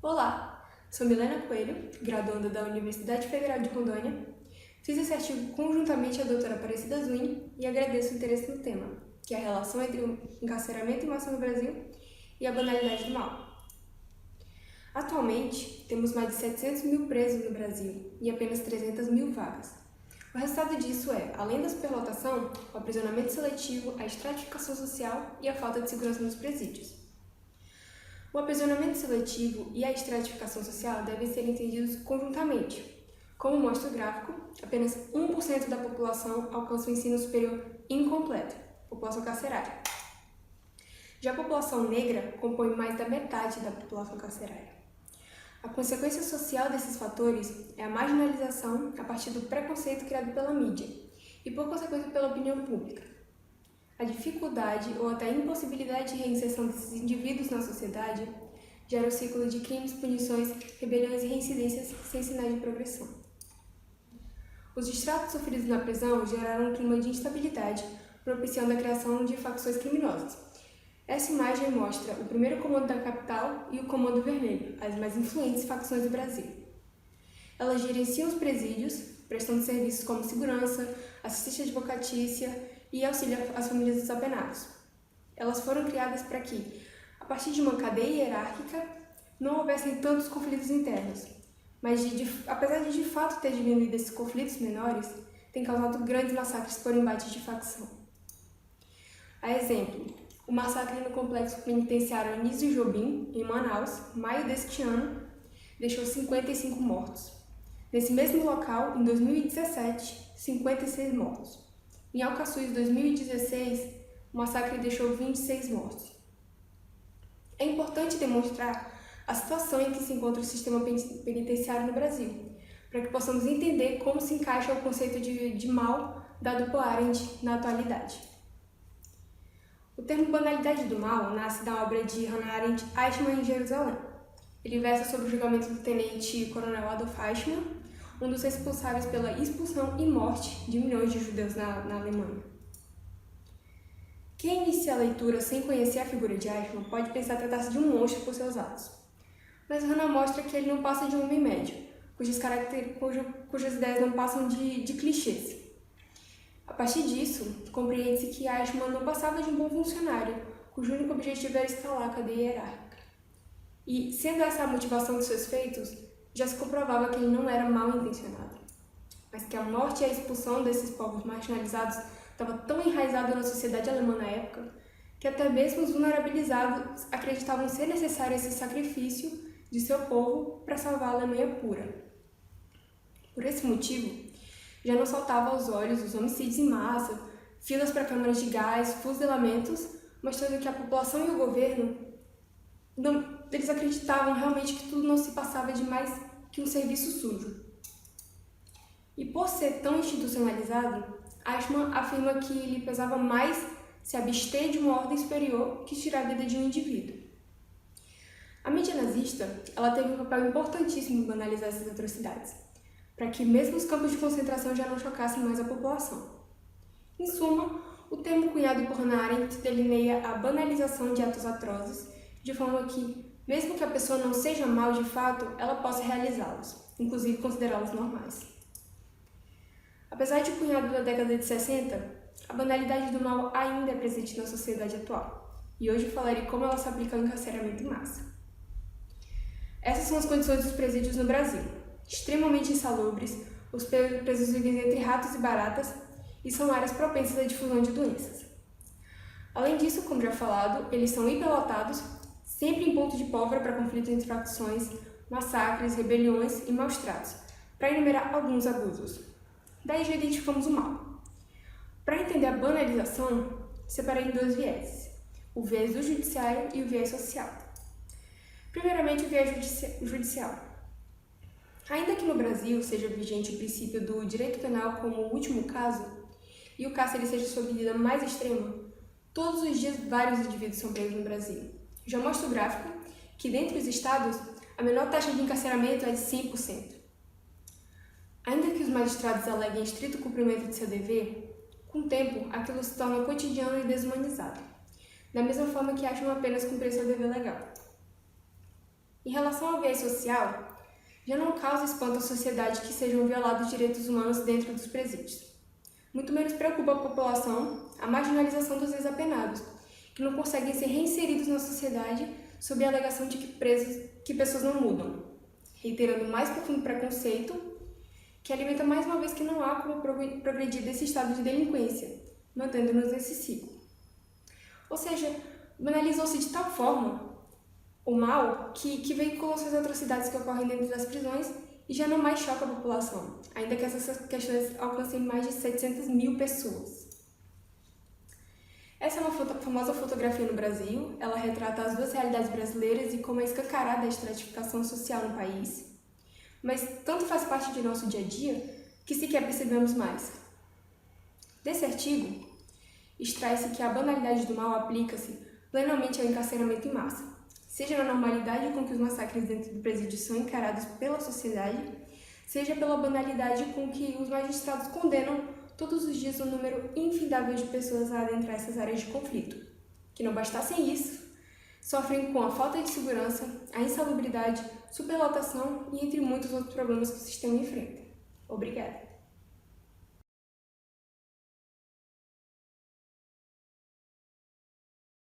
Olá, sou Milena Coelho, graduanda da Universidade Federal de Rondônia. Fiz esse artigo conjuntamente à doutora Aparecida Zwin e agradeço o interesse no tema, que é a relação entre o encarceramento em massa no Brasil e a banalidade do mal. Atualmente, temos mais de 700 mil presos no Brasil e apenas 300 mil vagas. O resultado disso é, além da superlotação, o aprisionamento seletivo, a estratificação social e a falta de segurança nos presídios. O aprisionamento seletivo e a estratificação social devem ser entendidos conjuntamente. Como mostra o gráfico, apenas 1% da população alcança o ensino superior incompleto, população carcerária. Já a população negra compõe mais da metade da população carcerária. A consequência social desses fatores é a marginalização a partir do preconceito criado pela mídia e, por consequência, pela opinião pública. A dificuldade ou até a impossibilidade de reinserção desses indivíduos na sociedade gera o ciclo de crimes, punições, rebeliões e reincidências sem sinais de progressão. Os distratos sofridos na prisão geraram um clima de instabilidade, propiciando a criação de facções criminosas. Essa imagem mostra o primeiro comando da capital e o comando vermelho, as mais influentes facções do Brasil. Elas gerenciam os presídios, prestando serviços como segurança, assistência advocatícia e auxílio às famílias dos apenados. Elas foram criadas para que, a partir de uma cadeia hierárquica, não houvessem tantos conflitos internos, mas apesar de fato ter diminuído esses conflitos menores, tem causado grandes massacres por embates de facção. A exemplo, o massacre no complexo penitenciário Anísio Jobim, em Manaus, maio deste ano, deixou 55 mortos. Nesse mesmo local, em 2017, 56 mortos. Em Alcaçuz, 2016, o massacre deixou 26 mortos. É importante demonstrar a situação em que se encontra o sistema penitenciário no Brasil, para que possamos entender como se encaixa o conceito de mal dado por Arendt na atualidade. O termo banalidade do mal nasce da obra de Hannah Arendt, Eichmann em Jerusalém. Ele versa sobre o julgamento do tenente-coronel Adolf Eichmann, um dos responsáveis pela expulsão e morte de milhões de judeus na Alemanha. Quem inicia a leitura sem conhecer a figura de Eichmann pode pensar tratar-se de um monstro por seus atos. Mas Hannah mostra que ele não passa de um homem médio, cujas ideias não passam de clichês. A partir disso, compreende-se que Eichmann não passava de um bom funcionário, cujo único objetivo era instalar a cadeia hierárquica. E, sendo essa a motivação de seus feitos, já se comprovava que ele não era mal intencionado, mas que a morte e a expulsão desses povos marginalizados estava tão enraizado na sociedade alemã na época, que até mesmo os vulnerabilizados acreditavam ser necessário esse sacrifício de seu povo para salvar a Alemanha pura. Por esse motivo, já não saltava aos olhos os homicídios em massa, filas para câmaras de gás, fuzilamentos, mostrando que a população e o governo eles acreditavam realmente que tudo não se passava de mais que um serviço sujo. E por ser tão institucionalizado, Eichmann afirma que lhe pesava mais se abster de uma ordem superior que tirar a vida de um indivíduo. A mídia nazista ela teve um papel importantíssimo em banalizar essas atrocidades, para que mesmo os campos de concentração já não chocassem mais a população. Em suma, o termo cunhado por Hannah Arendt delineia a banalização de atos atrozes, de forma que, mesmo que a pessoa não seja mal de fato, ela possa realizá-los, inclusive considerá-los normais. Apesar de cunhado da década de 60, a banalidade do mal ainda é presente na sociedade atual, e hoje falarei como ela se aplica ao encarceramento em massa. Essas são as condições dos presídios no Brasil. Extremamente insalubres, os presos vivem entre ratos e baratas e são áreas propensas à difusão de doenças. Além disso, como já falado, eles são hiperlotados, sempre em ponto de pólvora para conflitos entre facções, massacres, rebeliões e maus-tratos, para enumerar alguns abusos. Daí já identificamos o mal. Para entender a banalização, separei em dois vieses, o viés do judiciário e o viés social. Primeiramente, o viés judicial. Ainda que no Brasil seja vigente o princípio do direito penal como o último caso, e o cárcere seja sua medida mais extrema, todos os dias vários indivíduos são presos no Brasil. Já mostra o gráfico que, dentre os estados, a menor taxa de encarceramento é de 100%. Ainda que os magistrados aleguem estrito cumprimento de seu dever, com o tempo, aquilo se torna cotidiano e desumanizado, da mesma forma que acham apenas cumprir seu dever legal. Em relação ao viés social, já não causa espanto à sociedade que sejam violados direitos humanos dentro dos presídios. Muito menos preocupa a população a marginalização dos desapenados, que não conseguem ser reinseridos na sociedade sob a alegação de que pessoas não mudam, reiterando o mais profundo preconceito que alimenta mais uma vez que não há como progredir desse estado de delinquência, mantendo-nos nesse ciclo. Ou seja, banalizou-se de tal forma o mal que veiculam-se as atrocidades que ocorrem dentro das prisões e já não mais choca a população, ainda que essas questões alcancem mais de 700 mil pessoas. Essa é uma famosa fotografia no Brasil. Ela retrata as duas realidades brasileiras e como é escancarada a estratificação social no país, mas tanto faz parte de nosso dia a dia que sequer percebemos mais. Desse artigo, extrai-se que a banalidade do mal aplica-se plenamente ao encarceramento em massa, seja na normalidade com que os massacres dentro do presídio são encarados pela sociedade, seja pela banalidade com que os magistrados condenam todos os dias um número infindável de pessoas a adentrar essas áreas de conflito, que não bastassem isso, sofrem com a falta de segurança, a insalubridade, superlotação e entre muitos outros problemas que o sistema enfrenta. Obrigada!